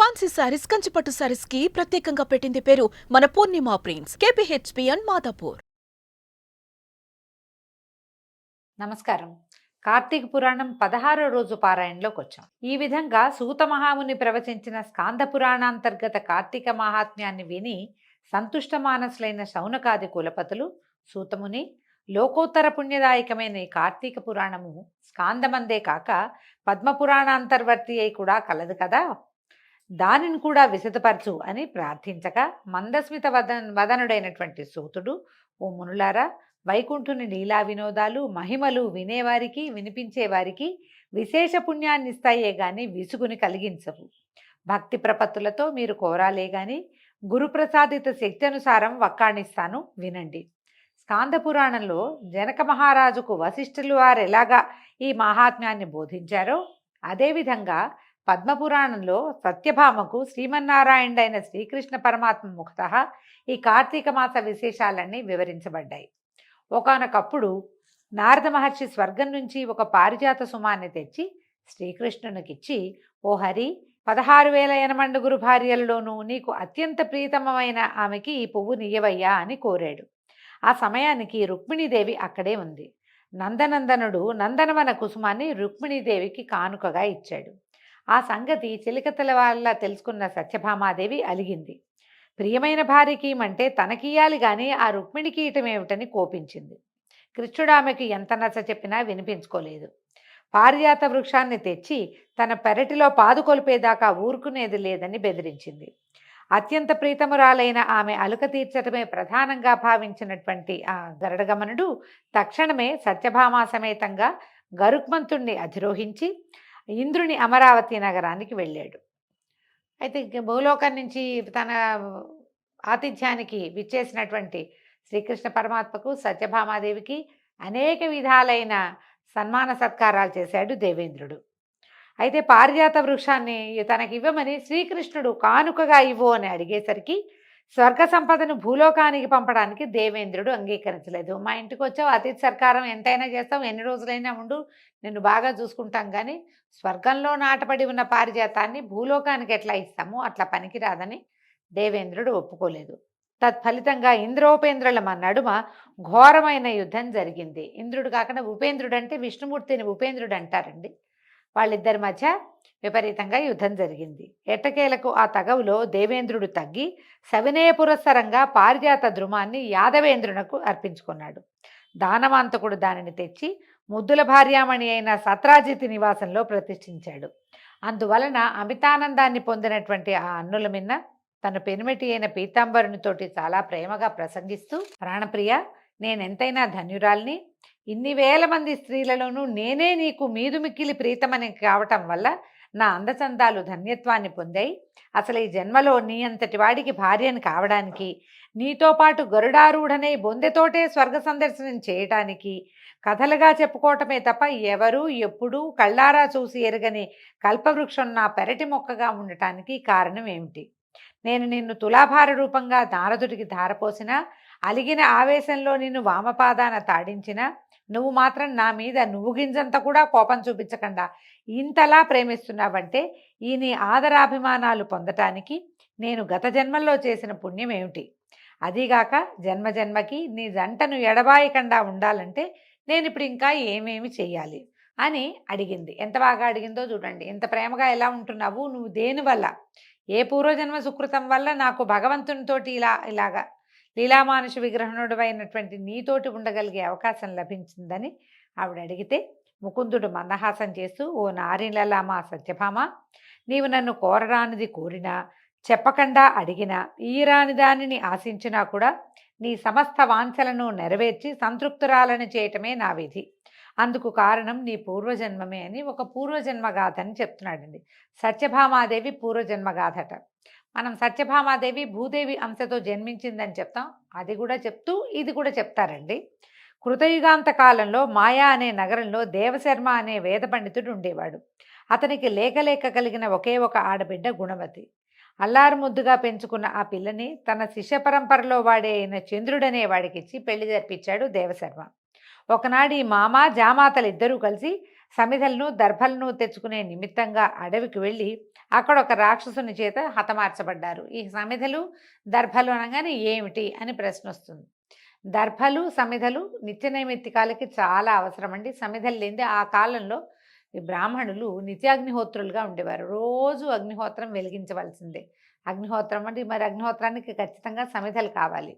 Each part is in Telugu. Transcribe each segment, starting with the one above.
ఫ్యాన్సీ సారీస్, కంచిపట్టు సారీస్ కి ప్రత్యేకంగా పెట్టింది పేరు మన పూర్ణిమ ప్రింట్స్, కేపీహెచ్పీఎన్ మాదాపూర్. నమస్కారం. కార్తీక పురాణం 16వ రోజు పారాయణలోకి వచ్చాం. ఈ విధంగా సూత మహాముని ప్రవచించిన స్కాంద పురాణాంతర్గత కార్తీక మహాత్మ్యాన్ని విని సంతుష్ట మానసులైన శౌనకాది కులపతులు సూతముని, లోకోత్తర పుణ్యదాయకమైన ఈ కార్తీక పురాణము స్కాందమందే కాక పద్మపురాణాంతర్వర్తి అయి కూడా కలదు కదా, దానిని కూడా విశదపరచు అని ప్రార్థించగా మందస్మిత వదనుడైనటువంటి సూతుడు, ఓ మునులారా, వైకుంఠుని లీలా వినోదాలు మహిమలు వినేవారికి వినిపించేవారికి విశేష పుణ్యాన్ని ఇస్తాయే గాని విసుగుని కలిగించవు. భక్తి ప్రపత్తులతో మీరు కోరాలే గాని గురుప్రసాదిత శక్తి అనుసారం వక్కాణిస్తాను, వినండి. స్కాంద పురాణంలో జనక మహారాజుకు వశిష్ఠులు వారు ఎలాగా ఈ మహాత్మ్యాన్ని బోధించారో అదేవిధంగా పద్మపురాణంలో సత్యభామకు శ్రీమన్నారాయణుడైన శ్రీకృష్ణ పరమాత్మ ముఖతః ఈ కార్తీక మాస విశేషాలన్నీ వివరించబడ్డాయి. ఒకానొకప్పుడు నారద మహర్షి స్వర్గం నుంచి ఒక పారిజాత సుమాన్ని తెచ్చి శ్రీకృష్ణునికిచ్చి, ఓ హరి, 16,000 యనమండుగురు భార్యలలోనూ నీకు అత్యంత ప్రీతమమైన ఆమెకి ఈ పువ్వు నీయవయ్యా అని కోరాడు. ఆ సమయానికి రుక్మిణీదేవి అక్కడే ఉంది. నందనందనుడు నందనవన కుసుమాన్ని రుక్మిణీదేవికి కానుకగా ఇచ్చాడు. ఆ సంగతి చిలికతల వల్ల తెలుసుకున్న సత్యభామాదేవి అలిగింది. ప్రియమైన భార్యకి అంటే తనకియాలి గాని ఆ రుక్మిణికి ఇటమేమిటని కోపించింది. కృష్ణుడు ఆమెకు ఎంత నచ్చ చెప్పినా వినిపించుకోలేదు. పారిజాత వృక్షాన్ని తెచ్చి తన పెరటిలో పాదుకొలిపేదాకా ఊరుకునేది లేదని బెదిరించింది. అత్యంత ప్రీతమురాలైన ఆమె అలుక తీర్చటమే ప్రధానంగా భావించినటువంటి ఆ గరుడగమనుడు తక్షణమే సత్యభామా సమేతంగా గరుక్మంతుణ్ణి అధిరోహించి ఇంద్రుని అమరావతి నగరానికి వెళ్ళాడు. అయితే భూలోకం నుంచి తన ఆతిథ్యానికి విచ్చేసినటువంటి శ్రీకృష్ణ పరమాత్మకు సత్యభామాదేవికి అనేక విధాలైన సన్మాన సత్కారాలు చేశాడు దేవేంద్రుడు. అయితే పారిజాత వృక్షాన్ని తనకివ్వమని శ్రీకృష్ణుడు కానుకగా ఇవ్వు అని అడిగేసరికి స్వర్గ సంపదను భూలోకానికి పంపడానికి దేవేంద్రుడు అంగీకరించలేదు. మా ఇంటికి వచ్చావు, అతిథి సత్కారం ఎంతైనా చేస్తావు, ఎన్ని రోజులైనా ఉండు, నిన్ను బాగా చూసుకుంటాం, కానీ స్వర్గంలో నాటపడి ఉన్న పారిజాతాన్ని భూలోకానికి ఎట్లా ఇస్తాము, అట్లా పనికిరాదని దేవేంద్రుడు ఒప్పుకోలేదు. తత్ఫలితంగా ఇంద్రోపేంద్రుల నడుమ ఘోరమైన యుద్ధం జరిగింది. ఇంద్రుడు కాకుండా ఉపేంద్రుడు, అంటే విష్ణుమూర్తిని ఉపేంద్రుడు అంటారండి. వాళ్ళిద్దరి మధ్య విపరీతంగా యుద్ధం జరిగింది. ఎట్టకేలకు ఆ తగవులో దేవేంద్రుడు తగ్గి సవినయ పురస్సరంగా పారిజాత ద్రుమాన్ని యాదవేంద్రునకు అర్పించుకున్నాడు. దానవాంతకుడు దానిని తెచ్చి ముద్దుల భార్యామణి అయిన సత్రాజిత్ నివాసంలో ప్రతిష్ఠించాడు. అందువలన అమితానందాన్ని పొందినటువంటి ఆ అన్నుల మిన్న తన పెనుమిటి అయిన పీతాంబరునితోటి చాలా ప్రేమగా ప్రసంగిస్తూ, ప్రాణప్రియ, నేనెంతైనా ధన్యురాల్ని, ఇన్ని వేల మంది స్త్రీలలోనూ నేనే నీకు మీదు మిక్కిలి ప్రీతమని కావటం వల్ల నా అందచందాలు ధన్యత్వాన్ని పొందాయి. అసలు ఈ జన్మలో నీ అంతటి వాడికి భార్యను కావడానికి, నీతో పాటు గరుడారూఢనే బొందెతోటే స్వర్గ సందర్శనం చేయటానికి కథలుగా చెప్పుకోవటమే తప్ప ఎవరూ ఎప్పుడూ కళ్ళారా చూసి ఎరగని కల్పవృక్షం నా పెరటి మొక్కగా ఉండటానికి కారణం ఏమిటి? నేను నిన్ను తులాభార రూపంగా నారదుడికి ధారపోసినా, అలిగిన ఆవేశంలో నిన్ను వామపాదాన తాడించినా నువ్వు మాత్రం నా మీద నువ్వు గింజంత కూడా కోపం చూపించకుండా ఇంతలా ప్రేమిస్తున్నావంటే ఈ నీ ఆదరాభిమానాలు పొందటానికి నేను గత జన్మల్లో చేసిన పుణ్యం ఏమిటి? అదీగాక జన్మజన్మకి నీ జంటను ఎడబాయకుండా ఉండాలంటే నేను ఇప్పుడు ఇంకా ఏమేమి చెయ్యాలి అని అడిగింది. ఎంత బాగా అడిగిందో చూడండి. ఎంత ప్రేమగా ఎలా ఉంటున్నావు నువ్వు, దేనివల్ల, ఏ పూర్వజన్మ సుకృతం వల్ల నాకు భగవంతునితోటి ఇలాగా లీలామానుష విగ్రహణుడు అయినటువంటి నీతోటి ఉండగలిగే అవకాశం లభించిందని ఆవిడ అడిగితే, ముకుందుడు మందహాసం చేస్తూ, ఓ నారిలలామా సత్యభామ, నీవు నన్ను కోరరానిది కోరినా, చెప్పకుండా అడిగినా, ఈరాని దానిని ఆశించినా కూడా నీ సమస్త వాంఛలను నెరవేర్చి సంతృప్తురాలను చేయటమే నా విధి. అందుకు కారణం నీ పూర్వజన్మమే అని ఒక పూర్వజన్మగాథని చెప్తున్నాడండి. సత్యభామాదేవి పూర్వజన్మగాథట. మనం సత్యభామాదేవి భూదేవి అంశతో జన్మించిందని చెప్తాం, అది కూడా చెప్తూ ఇది కూడా చెప్తారండి. కృతయుగాంత కాలంలో మాయా అనే నగరంలో దేవశర్మ అనే వేద పండితుడు ఉండేవాడు. అతనికి లేక కలిగిన ఒకే ఒక ఆడబిడ్డ గుణవతి. అల్లారు ముద్దుగా పెంచుకున్న ఆ పిల్లని తన శిష్య పరంపరలో వాడే అయిన చంద్రుడనే వాడికిచ్చి పెళ్లి జరిపించాడు దేవశర్మ. ఒకనాడు ఈ మామ జామాతలిద్దరూ కలిసి సమిధలను దర్భలను తెచ్చుకునే నిమిత్తంగా అడవికి వెళ్ళి అక్కడ ఒక రాక్షసుని చేత హతమార్చబడ్డారు. ఈ సమిధలు దర్భలు అనగానే ఏమిటి అని ప్రశ్న వస్తుంది. దర్భలు సమిధలు నిత్య నైమిత్తికాలకి చాలా అవసరం అండి. సమిధలు లేనిదే ఆ కాలంలో ఈ బ్రాహ్మణులు నిత్యాగ్నిహోత్రులుగా ఉండేవారు. రోజు అగ్నిహోత్రం వెలిగించవలసిందే. అగ్నిహోత్రం అంటే మరి అగ్నిహోత్రానికి ఖచ్చితంగా సమిధలు కావాలి.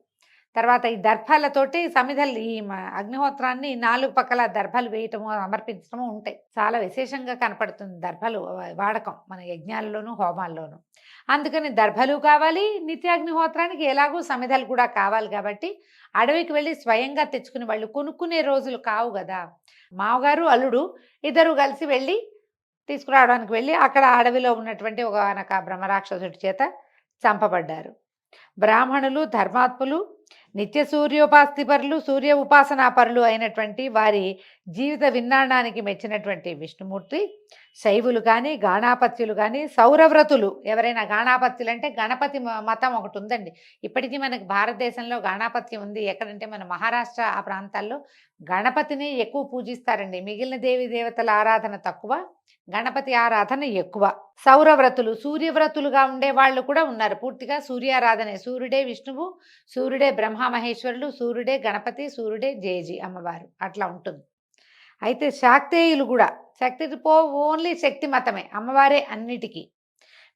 తర్వాత ఈ దర్భాలతోటి సమిధలు ఈ అగ్నిహోత్రాన్ని 4 పక్కల దర్భలు వేయటము సమర్పించడము ఉంటాయి. చాలా విశేషంగా కనపడుతుంది దర్భలు వాడకం మన యజ్ఞాల్లోనూ హోమాల్లోనూ. అందుకని దర్భలు కావాలి, నిత్యాగ్నిహోత్రానికి ఎలాగో సమిధలు కూడా కావాలి. కాబట్టి అడవికి వెళ్ళి స్వయంగా తెచ్చుకుని వాళ్ళు కొనుక్కునే రోజులు కావు కదా. మామగారు అల్లుడు ఇద్దరు కలిసి వెళ్ళి తీసుకురావడానికి వెళ్ళి అక్కడ అడవిలో ఉన్నటువంటి ఒక బ్రహ్మరాక్షసుడి చేత చంపబడ్డారు. బ్రాహ్మణులు ధర్మాత్ములు నిత్య సూర్యోపాస్తిపరులు సూర్య ఉపాసనాపరులు అయినటువంటి వారి జీవిత విన్నాడానికి మెచ్చినటువంటి విష్ణుమూర్తి శైవులు కానీ గాణాపత్యులు కానీ సౌరవ్రతులు ఎవరైనా గాణాపత్యులు అంటే గణపతి మతం ఒకటి ఉందండి. ఇప్పటికీ మనకి భారతదేశంలో గాణాపత్యం ఉంది. ఎక్కడంటే మన మహారాష్ట్ర ఆ ప్రాంతాల్లో గణపతిని ఎక్కువ పూజిస్తారండి. మిగిలిన దేవి దేవతల ఆరాధన తక్కువ, గణపతి ఆరాధన ఎక్కువ. సౌరవ్రతులు సూర్యవ్రతులుగా ఉండే వాళ్ళు కూడా ఉన్నారు. పూర్తిగా సూర్యారాధనే. సూర్యుడే విష్ణువు, సూర్యుడే బ్రహ్మ మహేశ్వరులు, సూర్యుడే గణపతి, సూర్యుడే జేజి అమ్మవారు, అట్లా ఉంటుంది. అయితే శాక్తేయులు కూడా ఓన్లీ శక్తి మతమే, అమ్మవారే అన్నిటికీ.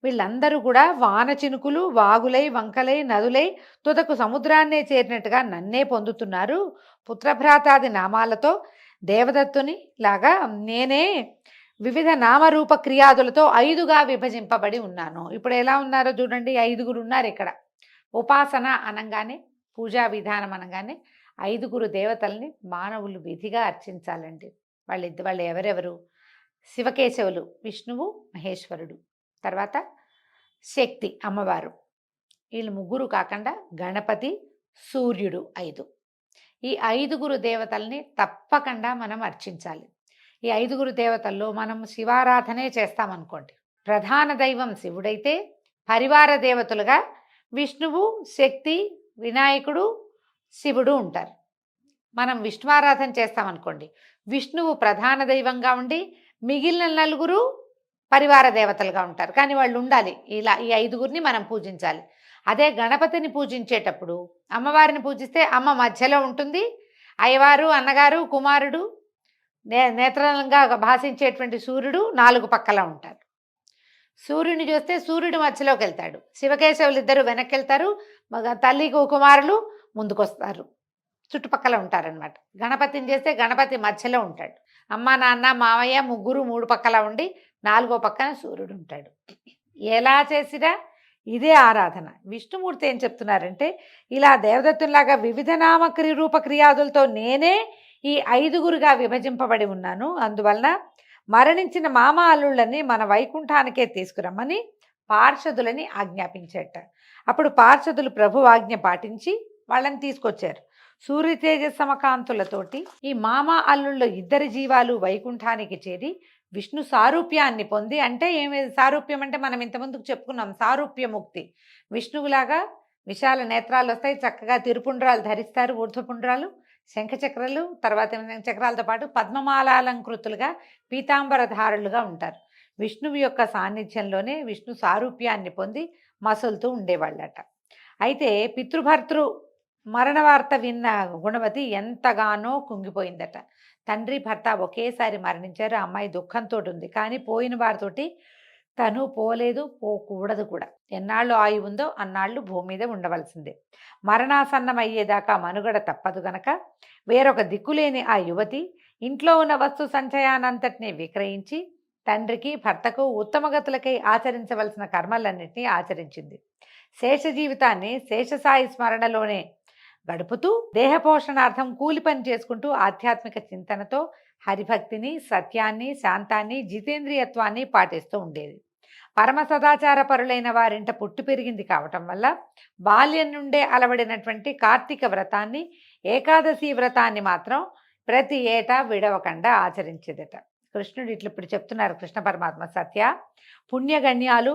వీళ్ళందరూ కూడా వాన చినుకులు వాగులై వంకలై నదులై తుదకు సముద్రాన్నే చేరినట్టుగా నన్నే పొందుతున్నారు. పుత్రభ్రాతాది నామాలతో దేవదత్తుని లాగా నేనే వివిధ నామరూప క్రియాదులతో 5గా విభజింపబడి ఉన్నాను. ఇప్పుడు ఎలా ఉన్నారో చూడండి, 5గురు ఉన్నారు ఇక్కడ. ఉపాసన అనగానే, పూజా విధానం అనగానే 5గురు దేవతల్ని మానవులు విధిగా అర్చించాలండి. వాళ్ళు ఎవరెవరు? శివకేశవులు విష్ణువు మహేశ్వరుడు, తర్వాత శక్తి అమ్మవారు, వీళ్ళు ముగ్గురు కాకుండా గణపతి సూర్యుడు 5. ఈ 5గురు దేవతల్ని తప్పకుండా మనం అర్చించాలి. ఈ 5గురు దేవతల్లో మనం శివారాధనే చేస్తామనుకోండి. ప్రధాన దైవం శివుడైతే పరివార దేవతలుగా విష్ణువు, శక్తి, వినాయకుడు, శివుడు ఉంటారు. మనం విష్ణువారాధన చేస్తామనుకోండి, విష్ణువు ప్రధాన దైవంగా ఉండి మిగిలిన 4 పరివార దేవతలుగా ఉంటారు. కానీ వాళ్ళు ఉండాలి. ఇలా ఈ 5గురిని మనం పూజించాలి. అదే గణపతిని పూజించేటప్పుడు అమ్మవారిని పూజిస్తే అమ్మ మధ్యలో ఉంటుంది, అయ్యవారు అన్నగారు కుమారుడు నేత్రంగా భాషించేటువంటి సూర్యుడు 4 పక్కల ఉంటారు. సూర్యుని చూస్తే సూర్యుడు మధ్యలోకి వెళ్తాడు, శివకేశవులు ఇద్దరు వెనక్కి వెళ్తారు, తల్లి కుమారులు ముందుకొస్తారు, చుట్టుపక్కల ఉంటారనమాట. గణపతిని చేస్తే గణపతి మధ్యలో ఉంటాడు, అమ్మ నాన్న మావయ్య ముగ్గురు 3 పక్కల ఉండి 4వ పక్కన సూర్యుడు ఉంటాడు. ఎలా చేసినా ఇదే ఆరాధన. విష్ణుమూర్తి ఏం చెప్తున్నారంటే, ఇలా దేవదత్తులాగా వివిధ నామక్రియ రూప క్రియాదులతో నేనే ఈ 5గురుగా విభజింపబడి ఉన్నాను. అందువలన మరణించిన మామ అల్లుళ్ళని మన వైకుంఠానికే తీసుకురమ్మని పార్షదులని ఆజ్ఞాపించేట. అప్పుడు పార్షదులు ప్రభు ఆజ్ఞ పాటించి వాళ్ళని తీసుకొచ్చారు. సూర్య తేజ సమకాంతులతోటి ఈ మామ అల్లుళ్ళ 2 జీవాలు వైకుంఠానికి చేరి విష్ణు సారూప్యాన్ని పొంది, అంటే ఏమి సారూప్యం అంటే మనం ఇంతకుముందుకు చెప్పుకున్నాం, సారూప్యముక్తి. విష్ణువులాగా విశాల నేత్రాలు వస్తాయి, చక్కగా తిరుపుండ్రాలు ధరిస్తారు, ఊర్ధ్వపుండ్రాలు, శంఖచక్రాలు, తర్వాత చక్రాలతో పాటు పద్మమాలాలంకృతులుగా పీతాంబరధారులుగా ఉంటారు. విష్ణువు యొక్క సాన్నిధ్యంలోనే విష్ణు సారూప్యాన్ని పొంది మసులుతూ ఉండేవాళ్ళట. అయితే పితృభర్తృ మరణ వార్త విన్న గుణవతి ఎంతగానో కుంగిపోయిందట. తండ్రి భర్త ఒకేసారి మరణించారు. అమ్మాయి దుఃఖంతో ఉంది. కానీ పోయిన వారితోటి తను పోలేదు, పోకూడదు కూడా. ఎన్నాళ్ళు ఆయువు ఉందో అన్నాళ్ళు భూమి మీద ఉండవలసిందే. మరణాసన్నం అయ్యేదాకా మనుగడ తప్పదు గనక వేరొక దిక్కులేని ఆ యువతి ఇంట్లో ఉన్న వస్తు సంచయానంతటినీ విక్రయించి తండ్రికి భర్తకు ఉత్తమగతులకై ఆచరించవలసిన కర్మలన్నింటినీ ఆచరించింది. శేష జీవితాన్ని శేషసాయి స్మరణలోనే గడుపుతూ దేహపోషణార్థం కూలి పని చేసుకుంటూ ఆధ్యాత్మిక చింతనతో హరిభక్తిని, సత్యాన్ని, శాంతాన్ని, జితేంద్రియత్వాన్ని పాటిస్తూ ఉండేది. పరమ సదాచార పరులైన వారింట పుట్టి పెరిగింది కావటం వల్ల బాల్యం నుండే అలవడినటువంటి కార్తీక వ్రతాన్ని, ఏకాదశి వ్రతాన్ని మాత్రం ప్రతి ఏటా విడవకుండా ఆచరించేదట. కృష్ణుడు ఇప్పుడు చెప్తున్నారు, కృష్ణ పరమాత్మ, సత్య పుణ్యగణ్యాలు,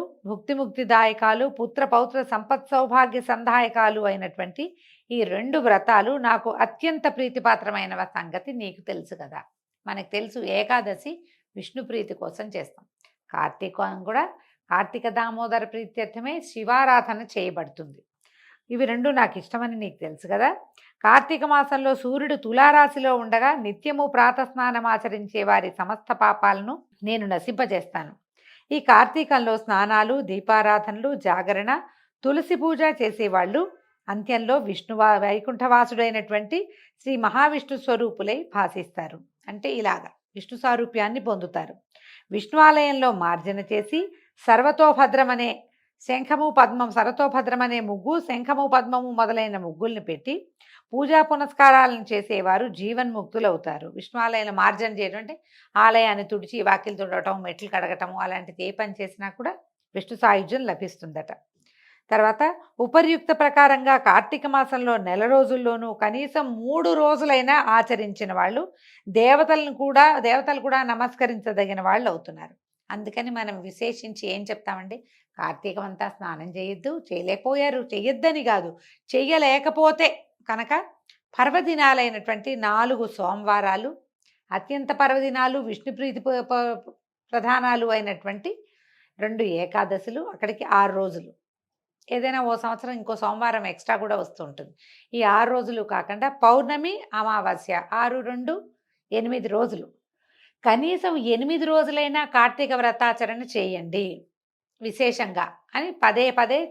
ముక్తిదాయకాలు, పుత్ర పౌత్ర సంపత్ సౌభాగ్య సందాయకాలు అయినటువంటి ఈ 2 వ్రతాలు నాకు అత్యంత ప్రీతిపాత్రమైన సంగతి నీకు తెలుసు కదా. మనకు తెలుసు ఏకాదశి విష్ణు ప్రీతి కోసం చేస్తాం. కార్తీకం కూడా కార్తీక దామోదర ప్రీత్యర్థమే శివారాధన చేయబడుతుంది. ఇవి రెండు నాకు ఇష్టమని నీకు తెలుసు కదా. కార్తీక మాసంలో సూర్యుడు తులారాశిలో ఉండగా నిత్యము ప్రాతస్నానం ఆచరించే వారి సమస్త పాపాలను నేను నశింపజేస్తాను. ఈ కార్తీకంలో స్నానాలు, దీపారాధనలు, జాగరణ, తులసి పూజ చేసేవాళ్ళు అంత్యంలో వైకుంఠవాసుడైనటువంటి శ్రీ మహావిష్ణు స్వరూపులై భాసిస్తారు. అంటే ఇలాగా విష్ణు సారూప్యాన్ని పొందుతారు. విష్ణు ఆలయంలో మార్జన చేసి సర్వతోభద్రమనే శంఖము పద్మం సరతోభద్రమనే ముగ్గు, శంఖము పద్మము మొదలైన ముగ్గుల్ని పెట్టి పూజా పునస్కారాలను చేసేవారు జీవన్ముక్తులవుతారు. విష్ణు ఆలయంలో మార్జన చేయడం అంటే ఆలయాన్ని తుడిచి వాకిలు తుడవటం, మెట్లు కడగటము, అలాంటిది ఏ పని చేసినా కూడా విష్ణు సాయుధ్యం లభిస్తుందట. తర్వాత ఉపర్యుక్త ప్రకారంగా కార్తీక మాసంలో నెల రోజుల్లోనూ కనీసం 3 రోజులైనా ఆచరించిన వాళ్ళు దేవతలు కూడా నమస్కరించదగిన వాళ్ళు అవుతున్నారు. అందుకని మనం విశేషించి ఏం చెప్తామండి, కార్తీకం అంతా స్నానం చేయొద్దు, చేయలేకపోయారు, చెయ్యొద్దని కాదు, చెయ్యలేకపోతే కనుక పర్వదినాలైనటువంటి 4 సోమవారాలు, అత్యంత పర్వదినాలు విష్ణుప్రీతి ప్రధానాలు అయినటువంటి 2 ఏకాదశులు, అక్కడికి 6 రోజులు, ఏదైనా ఓ సంవత్సరం ఇంకో సోమవారం ఎక్స్ట్రా కూడా వస్తూ ఉంటుంది. ఈ 6 రోజులు కాకుండా పౌర్ణమి, అమావాస్య 6, 2, 8 రోజులు, కనీసం 8 రోజులైనా కార్తీక వ్రతాచరణ చేయండి విశేషంగా అని పదే పదే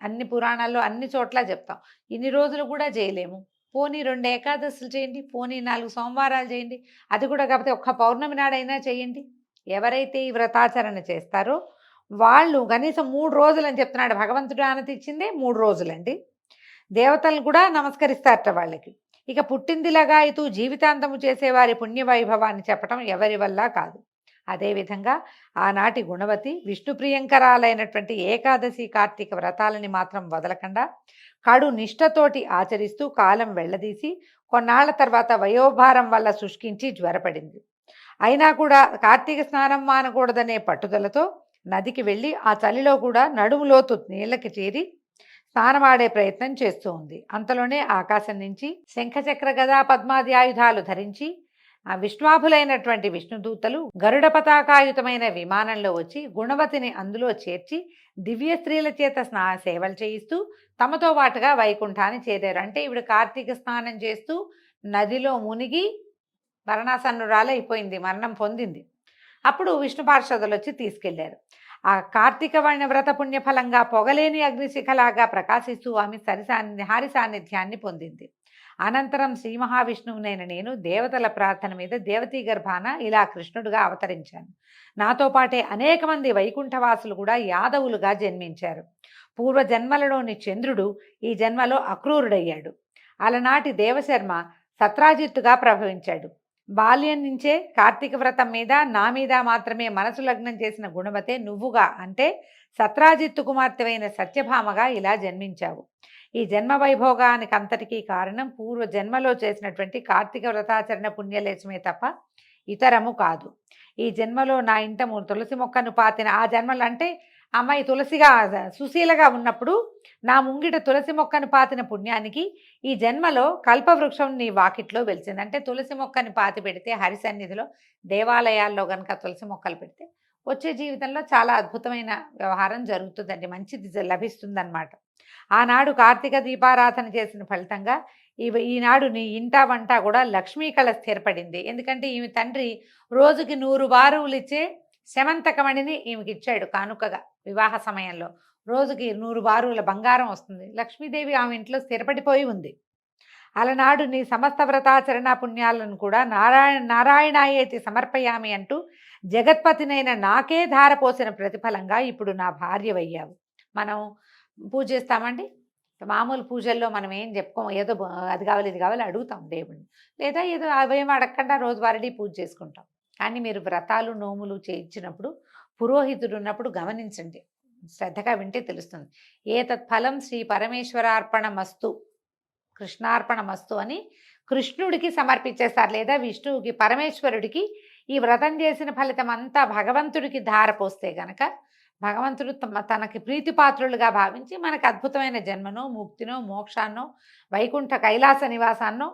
అన్ని పురాణాల్లో అన్ని చోట్ల చెప్తాం. ఇన్ని రోజులు కూడా చేయలేము, పోనీ 2 ఏకాదశులు చేయండి, పోనీ 4 సోమవారాలు చేయండి, అది కూడా కాకపోతే ఒక్క పౌర్ణమి నాడైనా చేయండి. ఎవరైతే ఈ వ్రతాచరణ చేస్తారో వాళ్ళు కనీసం 3 రోజులు అని చెప్తున్నాడు భగవంతుడు. ఆనతి ఇచ్చిందే 3 రోజులండి. దేవతలు కూడా నమస్కరిస్తారట వాళ్ళకి. ఇక పుట్టిందిలాగాయితూ జీవితాంతము చేసేవారి పుణ్యవైభవాన్ని చెప్పటం ఎవరి వల్ల కాదు. అదేవిధంగా ఆనాటి గుణవతి విష్ణు ప్రియంకరాలైనటువంటి ఏకాదశి, కార్తీక వ్రతాలని మాత్రం వదలకుండా కడు నిష్ఠతోటి ఆచరిస్తూ కాలం వెళ్లదీసి కొన్నాళ్ల తర్వాత వయోభారం వల్ల శుష్కించి జ్వరపడింది. అయినా కూడా కార్తీక స్నానం మానకూడదనే పట్టుదలతో నదికి వెళ్ళి ఆ చలిలో కూడా నడుములోతు నీళ్ళకి చేరి స్నానమాడే ప్రయత్నం చేస్తూ ఉంది. అంతలోనే ఆకాశం నుంచి శంఖచక్ర గదా పద్మాది ఆయుధాలు ధరించి ఆ విష్ణువాభులైనటువంటి విష్ణుదూతలు గరుడ పతాకాయుతమైన విమానంలో వచ్చి గుణవతిని అందులో చేర్చి దివ్య స్త్రీల చేత సేవలు చేయిస్తూ తమతో పాటుగా వైకుంఠాన్ని చేరారు. అంటే ఈవిడ కార్తీక స్నానం చేస్తూ నదిలో మునిగి మరణాసన్నురాలైపోయింది, మరణం పొందింది. అప్పుడు విష్ణు పార్షదులు వచ్చి తీసుకెళ్లారు. ఆ కార్తీక వ్రత పుణ్యఫలంగా పొగలేని అగ్నిశిఖలాగా ప్రకాశిస్తూ ఆమె హరి సాన్నిధ్యాన్ని పొందింది. అనంతరం శ్రీ మహావిష్ణువునైన నేను దేవతల ప్రార్థన మీద దేవతీ గర్భాన ఇలా కృష్ణుడుగా అవతరించాను. నాతో పాటే అనేక మంది వైకుంఠవాసులు కూడా యాదవులుగా జన్మించారు. పూర్వజన్మలలోని చంద్రుడు ఈ జన్మలో అక్రూరుడయ్యాడు. అలనాటి దేవశర్మ సత్రాజిత్తుగా ప్రభవించాడు. బాల్యం నుంచే కార్తీక వ్రతం మీద నా మీద మాత్రమే మనసు లగ్నం చేసిన గుణవతే నువ్వుగా, అంటే సత్రాజిత్తు కుమార్తెవైన సత్యభామగా ఇలా జన్మించావు. ఈ జన్మ వైభోగానికి అంతటికీ కారణం పూర్వ జన్మలో చేసినటువంటి కార్తీక వ్రతాచరణ పుణ్యలేశమే తప్ప ఇతరము కాదు. ఈ జన్మలో నా ఇంట తులసి మొక్కను పాతిన ఆ జన్మలు అంటే అమ్మాయి తులసిగా సుశీలగా ఉన్నప్పుడు నా ముంగిట తులసి మొక్కను పాతిన పుణ్యానికి ఈ జన్మలో కల్పవృక్షం నీ వాకిట్లో వెలిసింది. అంటే తులసి మొక్కని పాతి పెడితే హరి సన్నిధిలో దేవాలయాల్లో కనుక తులసి మొక్కలు పెడితే వచ్చే జీవితంలో చాలా అద్భుతమైన వ్యవహారం జరుగుతుందండి, మంచిది లభిస్తుందన్నమాట. ఆనాడు కార్తీక దీపారాధన చేసిన ఫలితంగా ఈనాడు నీ ఇంటా వంట కూడా లక్ష్మీ కళ స్థిరపడింది. ఎందుకంటే ఈమె తండ్రి రోజుకి 100 బారువులు ఇచ్చే శమంతకమణిని ఈమెకి ఇచ్చాడు కానుకగా. వివాహ సమయంలో రోజుకి 100 బారువుల బంగారం వస్తుంది. లక్ష్మీదేవి ఆమె ఇంట్లో స్థిరపడిపోయి ఉంది. అలనాడు నీ సమస్త వ్రతాచరణ పుణ్యాలను కూడా నారాయణాయేతి సమర్పయామి అంటూ జగత్పతినైన నాకే ధారపోసిన ప్రతిఫలంగా ఇప్పుడు నా భార్యవయ్యావు. మనం పూజ చేస్తామండి, మామూలు పూజల్లో మనం ఏం చెప్పుకోం, ఏదో అది కావాలి ఇది కావాలి అడుగుతాం దేవుడిని, లేదా ఏదో అవేం అడగకుండా రోజువారీ పూజ చేసుకుంటాం. కానీ మీరు వ్రతాలు నోములు చేయించినప్పుడు పురోహితుడు ఉన్నప్పుడు గమనించండి, శ్రద్ధగా వింటే తెలుస్తుంది. ఏతత్ఫలం శ్రీ పరమేశ్వరార్పణమస్తు, కృష్ణార్పణమస్తు అని కృష్ణుడికి సమర్పించేస్తారు, లేదా విష్ణువుకి, పరమేశ్వరుడికి ఈ వ్రతం చేసిన ఫలితం అంతా భగవంతుడికి ధారపోస్తే గనక భగవంతుడు తనకి ప్రీతిపాత్రులుగా భావించి మనకు అద్భుతమైన జన్మను, ముక్తినో, మోక్షాన్నో, వైకుంఠ కైలాస నివాసాన్నో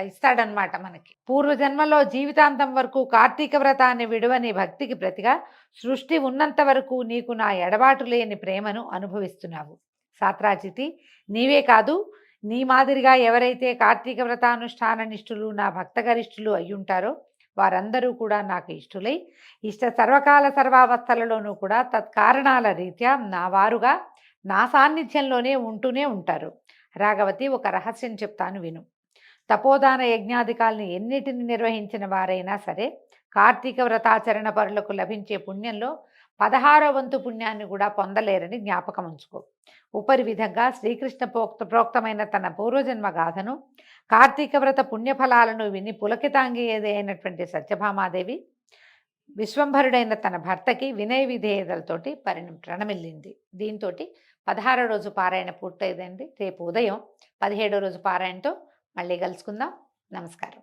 ఇస్తాడనమాట మనకి. పూర్వజన్మలో జీవితాంతం వరకు కార్తీక వ్రతాన్ని విడువని భక్తికి ప్రతిగా సృష్టి ఉన్నంత వరకు నీకు నా ఎడబాటు లేని ప్రేమను అనుభవిస్తున్నావు. సాత్రాజితి, నీవే కాదు, నీ మాదిరిగా ఎవరైతే కార్తీక వ్రతానుష్ఠాన నిష్ఠులు, నా భక్తగరిష్ఠులు అయ్యుంటారో వారందరూ కూడా నాకు ఇష్టులై సర్వకాల సర్వావస్థలలోనూ కూడా తత్కారణాల రీత్యా నా వారుగా నా సాన్నిధ్యంలోనే ఉంటూనే ఉంటారు. రాఘవతి, ఒక రహస్యం చెప్తాను విను. తపోదాన యజ్ఞాధికాల్ని ఎన్నిటిని నిర్వహించిన వారైనా సరే కార్తీక వ్రతాచరణ పరులకు లభించే పుణ్యంలో 16వ వంతు పుణ్యాన్ని కూడా పొందలేరని జ్ఞాపకం ఉంచుకో. ఉపరి విధంగా శ్రీకృష్ణ ప్రోక్తమైన తన పూర్వజన్మ గాథను, కార్తీక వ్రత పుణ్యఫలాలను విని పులకితాంగి అయినటువంటి సత్యభామాదేవి విశ్వంభరుడైన తన భర్తకి వినయ విధేయతలతోటి ప్రణమిల్లింది. దీంతో 16వ రోజు పారాయణ పూర్తయిందండి. రేపు ఉదయం 17వ రోజు పారాయణతో మళ్ళీ కలుసుకుందాం. నమస్కారం.